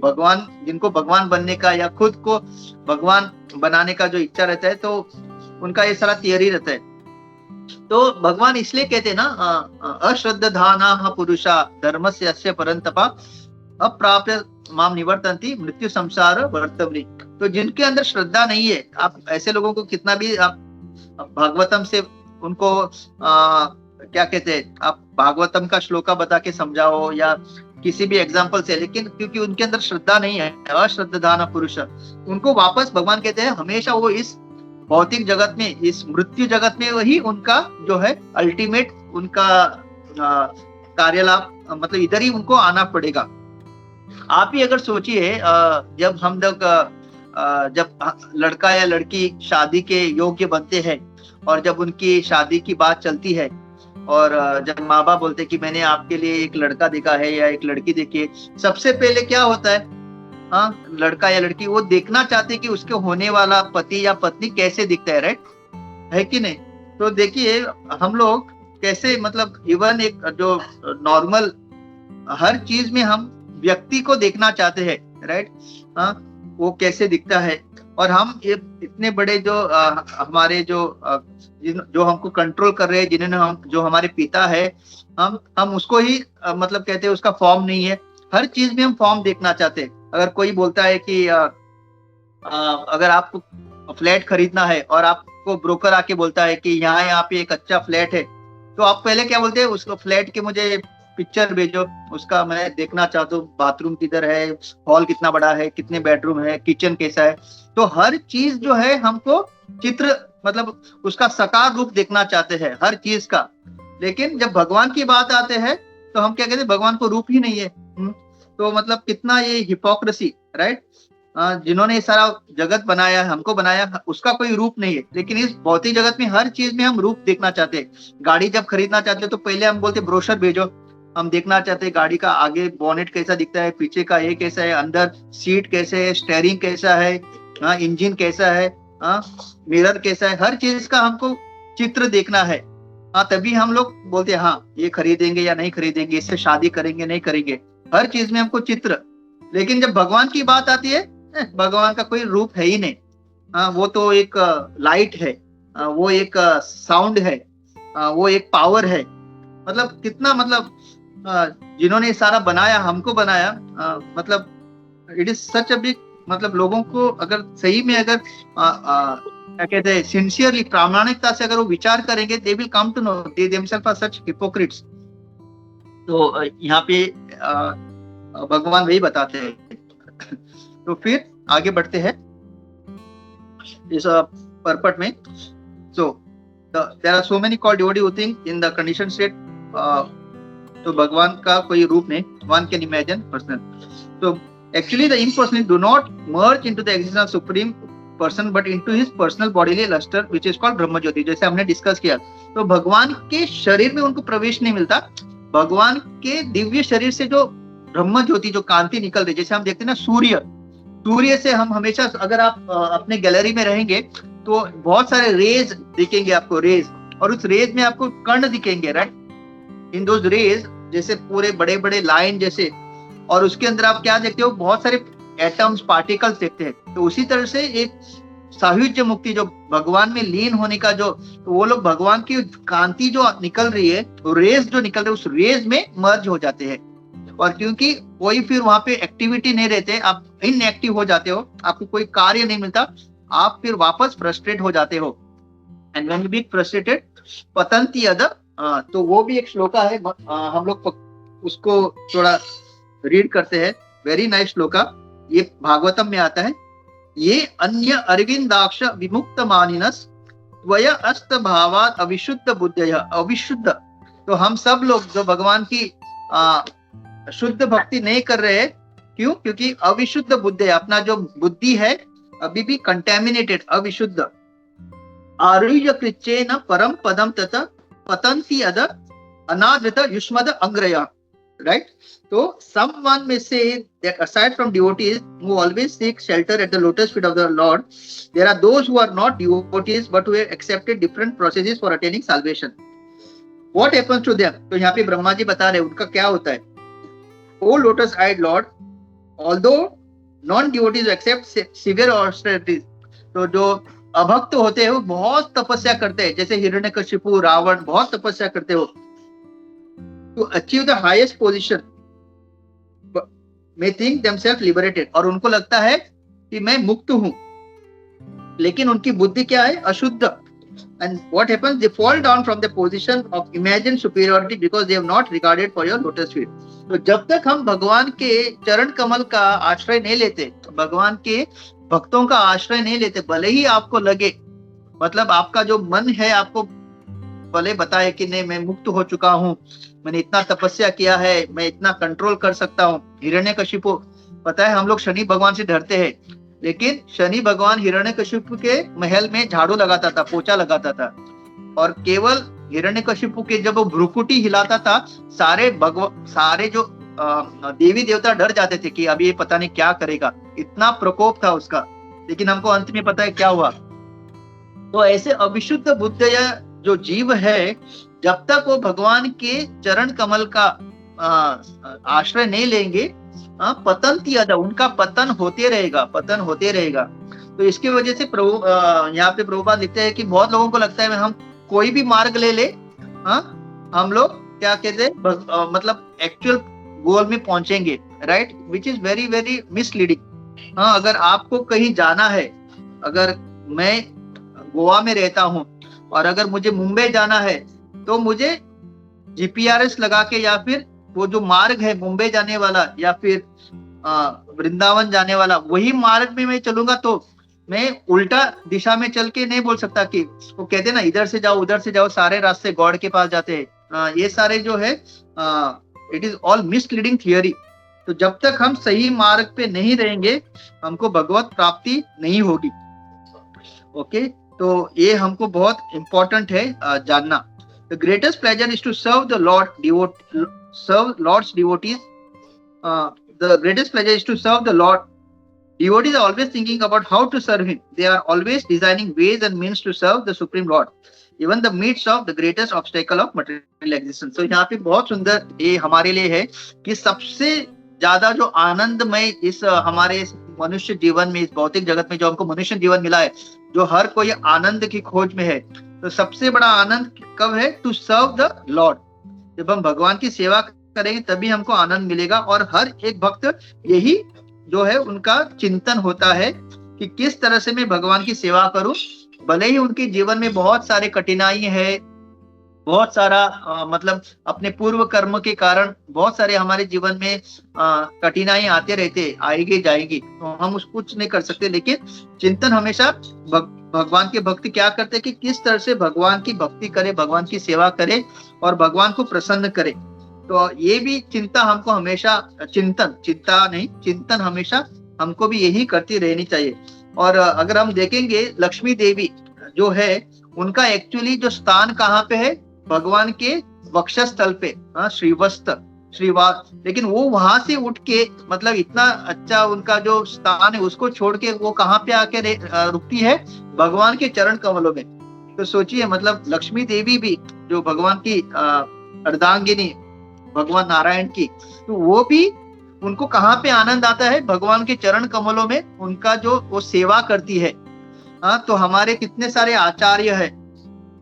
भगवान, जिनको भगवान बनने का या खुद को भगवान बनाने का जो इच्छा रहता है, तो उनका ये सारा थियरी रहता है। तो भगवान इसलिए कहते हैं ना, अश्रद्धाना पुरुषा धर्मस्य अस्य परंतपा अप्राप्य माम निवर्तन्ति मृत्यु संसार वर्तमनि। तो जिनके अंदर श्रद्धा नहीं है, आप ऐसे लोगों को कितना भी आप भागवतम से उनको क्या कहते हैं, आप भागवतम का श्लोका बता के समझाओ या किसी भी एग्जाम्पल से, लेकिन क्योंकि उनके अंदर श्रद्धा नहीं है, अश्रद्धाना पुरुष, उनको वापस भगवान कहते हैं हमेशा वो इस भौतिक जगत में, इस मृत्यु जगत में वही उनका जो है अल्टीमेट उनका कार्यलाभ, मतलब इधर ही उनको आना पड़ेगा। आप ही अगर सोचिए, जब हम लोग जब लड़का या लड़की शादी के योग्य बनते हैं और जब उनकी शादी की बात चलती है और जब माँ बाप बोलते हैं कि मैंने आपके लिए एक लड़का देखा है या एक लड़की देखी है, सबसे पहले क्या होता है? लड़का या लड़की वो देखना चाहते हैं कि उसके होने वाला पति या पत्नी कैसे दिखता है, राइट? है कि नहीं? तो देखिए हम लोग कैसे, मतलब इवन एक जो नॉर्मल हर चीज में हम व्यक्ति को देखना चाहते हैं, राइट? वो कैसे दिखता है। और हम ये इतने बड़े जो हमारे जो हमको कंट्रोल कर रहे हैं, जिन्होंने हम, जो हमारे पिता है, हम उसको ही मतलब कहते हैं उसका फॉर्म नहीं है। हर चीज में हम फॉर्म देखना चाहते हैं। अगर कोई बोलता है कि अगर आपको फ्लैट खरीदना है और आपको ब्रोकर आके बोलता है कि यहाँ पे एक अच्छा फ्लैट है, तो आप पहले क्या बोलते हैं, उसको फ्लैट के मुझे पिक्चर भेजो, उसका मैं देखना चाहता हूँ, बाथरूम किधर है, हॉल कितना बड़ा है, कितने बेडरूम है, किचन कैसा है। तो हर चीज जो है हमको चित्र, मतलब उसका साकार रूप देखना चाहते हैं हर चीज का। लेकिन जब भगवान की बात आते हैं तो हम क्या कहते हैं, भगवान को रूप ही नहीं है। तो मतलब कितना ये हिपोक्रेसी, राइट। जिन्होंने ये सारा जगत बनाया, हमको बनाया, उसका कोई रूप नहीं है। लेकिन इस भौतिक जगत में हर चीज में हम रूप देखना चाहते हैं। गाड़ी जब खरीदना चाहते हो तो पहले हम बोलते ब्रोशर भेजो, हम देखना चाहते हैं गाड़ी का आगे बोनेट कैसा दिखता है, पीछे का ये कैसा है, अंदर सीट कैसे है, स्टेयरिंग कैसा है, इंजन कैसा है, मिरर कैसा है, हर चीज का हमको चित्र देखना है। तभी हम लोग बोलते हैं हाँ ये खरीदेंगे या नहीं खरीदेंगे, इससे शादी करेंगे नहीं करेंगे, हर चीज में हमको चित्र। लेकिन जब भगवान की बात आती है, भगवान का कोई रूप है ही नहीं। वो तो एक लाइट है, वो एक साउंड है, वो एक पावर है। मतलब कितना, मतलब जिन्होंने सारा बनाया, हमको बनाया, मतलब it is such a big, मतलब लोगों को अगर सही में, अगर क्या कहते हैं, सिंसियरली, प्रामाणिकता से अगर वो विचार करेंगे, they will come to know they themself are such hypocrites. तो यहाँ पे भगवान वही बताते हैं। तो फिर आगे बढ़ते हैं इस पर्पट में। So there are so many called devotee who think in the condition state. तो भगवान का कोई रूप नहीं, वन कैन इमेजिन पर्सन। तो actually the impersonal do not merge into the existence of supreme person but into his personal bodily luster which is called ब्रह्म ज्योति, जैसे हमने discuss किया। तो भगवान के शरीर में उनको प्रवेश नहीं मिलता। भगवान के दिव्य शरीर से जो ब्रह्म ज्योति, जो कांति निकल रही, जैसे हम देखते हैं ना सूर्य से हम हमेशा, अगर आप अपने गैलरी में रहेंगे तो बहुत सारे रेज दिखेंगे आपको, रेज, और उस रेज में आपको कर्ण दिखेंगे, राइट। इन दोज रेज जैसे पूरे बड़े बड़े लाइन जैसे, और उसके अंदर आप क्या देखते हो, बहुत सारे एटम्स, पार्टिकल्स देखते हैं। तो उसी तरह से एक सायुज्य मुक्ति, जो भगवान में लीन होने का जो, तो वो लोग भगवान की कांति जो निकल रही है, रेज जो निकल रहे, उस रेज में मर्ज हो जाते हैं। और क्योंकि कोई फिर वहां पे एक्टिविटी नहीं रहते, आप इनएक्टिव हो जाते हो, आपको कोई कार्य नहीं मिलता, आप फिर वापस फ्रस्ट्रेट हो जाते हो। And when you be frustrated पतंती अदर, तो वो भी एक श्लोका है, हम लोग उसको थोड़ा रीड करते हैं। वेरी नाइस श्लोका, ये भागवतम में आता है। ये अन्य अरविंदाक्ष विमुक्त मानिनस त्वया अस्त भावात अविशुद्ध बुद्धय, अविशुद्ध। तो हम सब लोग जो भगवान की शुद्ध भक्ति नहीं कर रहे हैं, क्यों? क्योंकि अविशुद्ध बुद्धि है, अपना जो बुद्धि है अभी भी कंटेमिनेटेड, अविशुद्ध। आरुह्य कृच्चे न परम पदम तथा पतंती अद अनादृत युष्मद अंग्रया, right? So someone may say that aside from devotees who always seek shelter at the lotus feet of the Lord, there are those who are not devotees but who have accepted different processes for attaining salvation. What happens to them? तो यहाँ पे ब्रह्मा जी बता रहे हैं उनका क्या होता है। O lotus-eyed Lord, although non-devotees accept severe austerities, तो जो अभक्त होते हैं वो बहुत तपस्या करते हैं, जैसे हिरण्यकशिपु, रावण बहुत तपस्या करते हो to achieve the highest position, may think themselves liberated, और उनको लगता है कि मैं मुक्त हूं, लेकिन उनकी बुद्धि क्या है? अशुद्ध। And what happens? They fall down from the position of imagined superiority because they have not regarded for your lotus feet. तो जब तक हम भगवान के चरण कमल का आश्रय नहीं लेते, भगवान के भक्तों का आश्रय नहीं लेते, भले ही आपको लगे, मतलब आपका जो मन है आपको भले बताए कि नहीं मैं मुक्त हो चुका हूं, मैंने इतना तपस्या किया है, मैं इतना कंट्रोल कर सकता हूँ। हिरण्यकशिपु, पता है हम लोग शनि भगवान से डरते हैं, लेकिन शनि भगवान हिरण्यकशिपु के महल में झाड़ू लगाता था, पोछा लगाता था, और केवल हिरण्यकशिपु के जब वो भ्रुकुटी हिलाता था, सारे जो देवी देवता डर जाते थे कि अभी ये पता नहीं क्या करेगा, इतना प्रकोप था उसका। लेकिन हमको अंत में पता है क्या हुआ। तो ऐसे अविशुद्ध बुद्ध जो जीव है, जब तक वो भगवान के चरण कमल का आश्रय नहीं लेंगे, पतंती अदा, उनका पतन होते रहेगा। तो इसकी वजह से यहाँ पे प्रभुपाद लिखते हैं कि बहुत लोगों को लगता है हम कोई भी मार्ग ले, हम लोग क्या कहते हैं, मतलब एक्चुअल गोल में पहुंचेंगे, right, which is very very misleading. हाँ, अगर आपको कहीं जाना है, अगर मैं गोवा में रहता हूँ और अगर मुझे मुंबई जाना है, तो मुझे जीपीआरएस लगा के, या फिर वो जो मार्ग है मुंबई जाने वाला या फिर वृंदावन जाने वाला, वही मार्ग में मैं चलूंगा। तो मैं उल्टा दिशा में चल के नहीं बोल सकता कि वो कहते ना इधर से जाओ उधर से जाओ, सारे रास्ते गॉड के पास जाते हैं। ये सारे जो है it is all misleading theory. तो जब तक हम सही मार्ग पे नहीं रहेंगे, हमको भगवत प्राप्ति नहीं होगी। ओके, तो ये हमको बहुत इंपॉर्टेंट है जानना। The greatest pleasure is to serve the Lord serve Lord's devotees. The greatest pleasure is to serve the Lord. Devotees are always thinking about how to serve Him. They are always designing ways and means to serve the Supreme Lord, even the midst of the greatest obstacle of material existence. So यहाँ पे बहुत सुंदर ये हमारे लिए है कि सबसे ज्यादा जो आनंदमय इस हमारे मनुष्य जीवन में, इस भौतिक जगत में जो हमको मनुष्य जीवन मिला है, जो हर कोई आनंद की खोज में है, तो सबसे बड़ा आनंद कब है? To serve the Lord. जब हम भगवान की सेवा करेंगे तभी हमको आनंद मिलेगा। और हर एक भक्त यही जो है उनका चिंतन होता है कि किस तरह से मैं भगवान की सेवा करूं। भले ही उनके जीवन में बहुत सारे कठिनाई है, बहुत सारा मतलब अपने पूर्व कर्म के कारण बहुत सारे हमारे जीवन में कठिनाई आते रहते, आएगी जाएगी, तो हम उसको कुछ नहीं कर सकते। लेकिन चिंतन हमेशा भगवान के भक्ति क्या करते कि किस तरह से भगवान की भक्ति करे, भगवान की सेवा करे और भगवान को प्रसन्न करे। तो ये भी चिंता हमको हमेशा, चिंतन हमेशा हमको भी यही करती रहनी चाहिए। और अगर हम देखेंगे लक्ष्मी देवी जो है, उनका एक्चुअली जो स्थान कहाँ पे है? भगवान के वक्षस्थल पे, श्रीवास। लेकिन वो वहां से उठ के, मतलब इतना अच्छा उनका जो स्थान है उसको छोड़ के वो कहाँ पे आके रुकती है? भगवान के चरण कमलों में। तो सोचिए, मतलब लक्ष्मी देवी भी जो भगवान की अर्धांगिनी, भगवान नारायण की, तो वो भी, उनको कहाँ पे आनंद आता है? भगवान के चरण कमलों में उनका जो वो सेवा करती है। तो हमारे कितने सारे आचार्य है,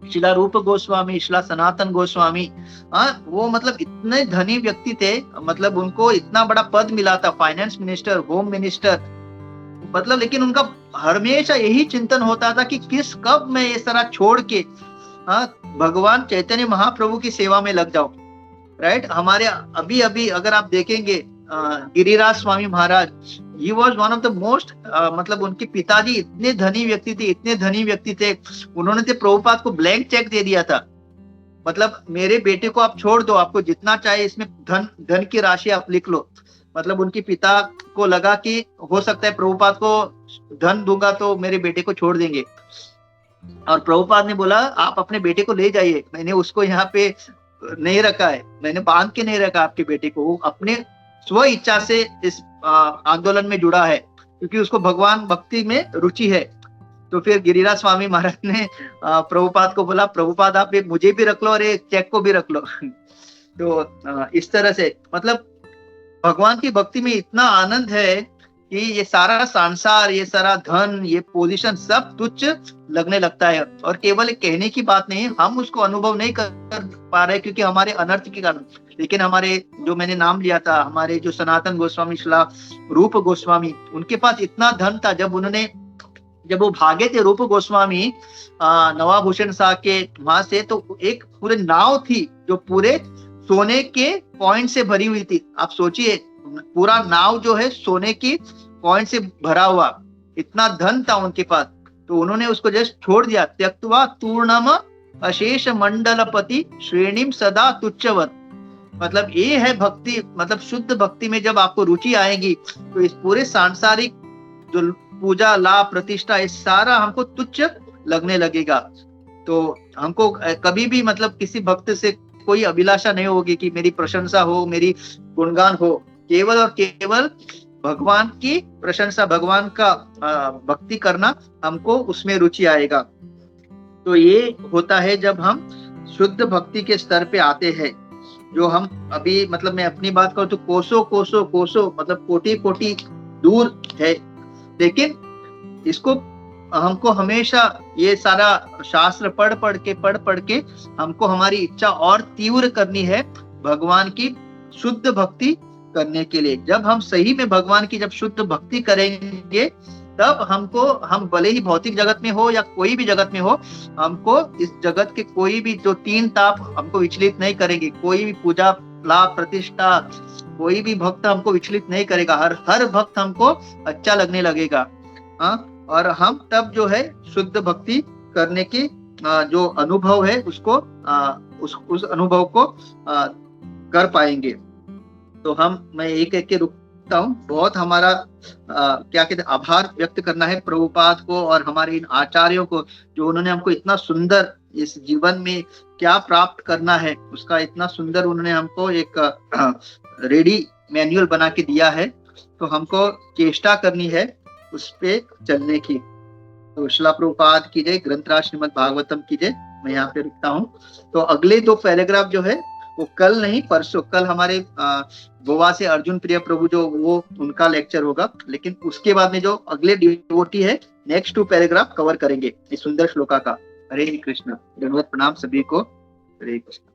शिला रूप गोस्वामी, शिला सनातन गोस्वामी, वो मतलब इतने धनी व्यक्ति थे, मतलब उनको इतना बड़ा पद मिला था, फाइनेंस मिनिस्टर, होम मिनिस्टर, मतलब, लेकिन उनका हमेशा यही चिंतन होता था कि कब मैं ये सारा छोड़ के भगवान चैतन्य महाप्रभु की सेवा में लग जाऊं। राइट, हमारे अभी अगर आप देखेंगे Giriraj Swami Maharaj, he was one of the most, मतलब उनके पिताजी इतने धनी व्यक्ति थे, उन्होंने तो प्रभुपाद को ब्लैंक चेक दे दिया था, मतलब मेरे बेटे को आप छोड़ दो, आपको जितना चाहे इसमें धन की राशि आप लिख लो। मतलब उनके पिता को लगा कि हो सकता है प्रभुपाद को धन दूंगा तो मेरे बेटे को छोड़ देंगे, और प्रभुपाद ने बोला आप अपने बेटे को ले जाइए, मैंने उसको यहाँ पे नहीं रखा है, मैंने बांध के नहीं रखा आपके बेटे को, वो अपने स्व इच्छा से इस आंदोलन में जुड़ा है, क्योंकि उसको भगवान भक्ति में रुचि है। तो फिर गिरिराज स्वामी महाराज ने प्रभुपाद को बोला, प्रभुपाद आप मुझे भी रख लो और एक चेक को भी रख लो। तो इस तरह से, मतलब भगवान की भक्ति में इतना आनंद है कि ये सारा संसार, ये सारा धन, ये पोजीशन सब तुच्छ लगने लगता है। और केवल एक कहने की बात नहीं, हम उसको अनुभव नहीं कर पा रहे क्योंकि हमारे अनर्थ के कारण। लेकिन हमारे जो मैंने नाम लिया था, हमारे जो सनातन गोस्वामी, शिला रूप गोस्वामी, उनके पास इतना धन था, जब वो भागे थे रूप गोस्वामी नवाभूषण शाह के वहां से, तो एक पूरे नाव थी जो पूरे सोने के कॉइन से भरी हुई थी। आप सोचिए, पूरा नाव जो है सोने की कॉइन से भरा हुआ, इतना धन था उनके पास। तो उन्होंने उसको जस्ट छोड़ दिया, त्यक्त्वा तूर्णम अशेष मंडलपति श्रेणीम सदा तुच्छवत। मतलब ये है भक्ति, मतलब शुद्ध भक्ति में जब आपको रुचि आएगी तो इस पूरे सांसारिक जो पूजा, लाभ, प्रतिष्ठा, ये सारा हमको तुच्छ लगने लगेगा। तो हमको कभी भी, मतलब किसी भक्त से कोई अभिलाषा नहीं होगी कि मेरी प्रशंसा हो, मेरी गुणगान हो। केवल और केवल भगवान की प्रशंसा, भगवान का भक्ति करना, हमको उसमें रुचि आएगा। तो ये होता है जब हम शुद्ध भक्ति के स्तर पे आते हैं, जो हम अभी, मतलब मैं अपनी बात करूं तो कोसों मतलब कोटि दूर है। लेकिन इसको हमको हमेशा ये सारा शास्त्र पढ़ के हमको हमारी इच्छा और तीव्र करनी है भगवान की शुद्ध भक्ति करने के लिए। जब हम सही में भगवान की जब शुद्ध भक्ति करेंगे, तब हम भले ही भौतिक जगत में हो या कोई भी जगत में हो, हमको इस जगत के कोई भी जो 3 ताप हमको विचलित नहीं करेंगे। कोई भी पूजा, लाभ, प्रतिष्ठा, कोई भी भक्त हमको विचलित नहीं करेगा। हर भक्त हमको अच्छा लगने लगेगा। और हम तब जो है शुद्ध भक्ति करने की जो अनुभव है उसको उस अनुभव को कर पाएंगे। तो मैं एक एक के रुकता हूँ। बहुत हमारा क्या कहते हैं, आभार व्यक्त करना है प्रभुपाद को और हमारे इन आचार्यों को, जो उन्होंने हमको इतना सुंदर इस जीवन में क्या प्राप्त करना है उसका इतना सुंदर उन्होंने हमको एक रेडी मैनुअल बना के दिया है। तो हमको चेष्टा करनी है उस पे चलने की। तो शिला प्रभुपाद की जय, ग्रंथराज श्रीमद् भागवतम की जय। मैं यहाँ पे रुकता हूँ। तो अगले 2 पैराग्राफ जो है वो कल नहीं परसों, कल हमारे गोवा से अर्जुन प्रिय प्रभु जो वो उनका लेक्चर होगा, लेकिन उसके बाद में जो अगले डिवोटी है नेक्स्ट 2 पैराग्राफ कवर करेंगे इस सुंदर श्लोका का। हरे कृष्ण, धन्यवाद, प्रणाम सभी को। हरे कृष्ण।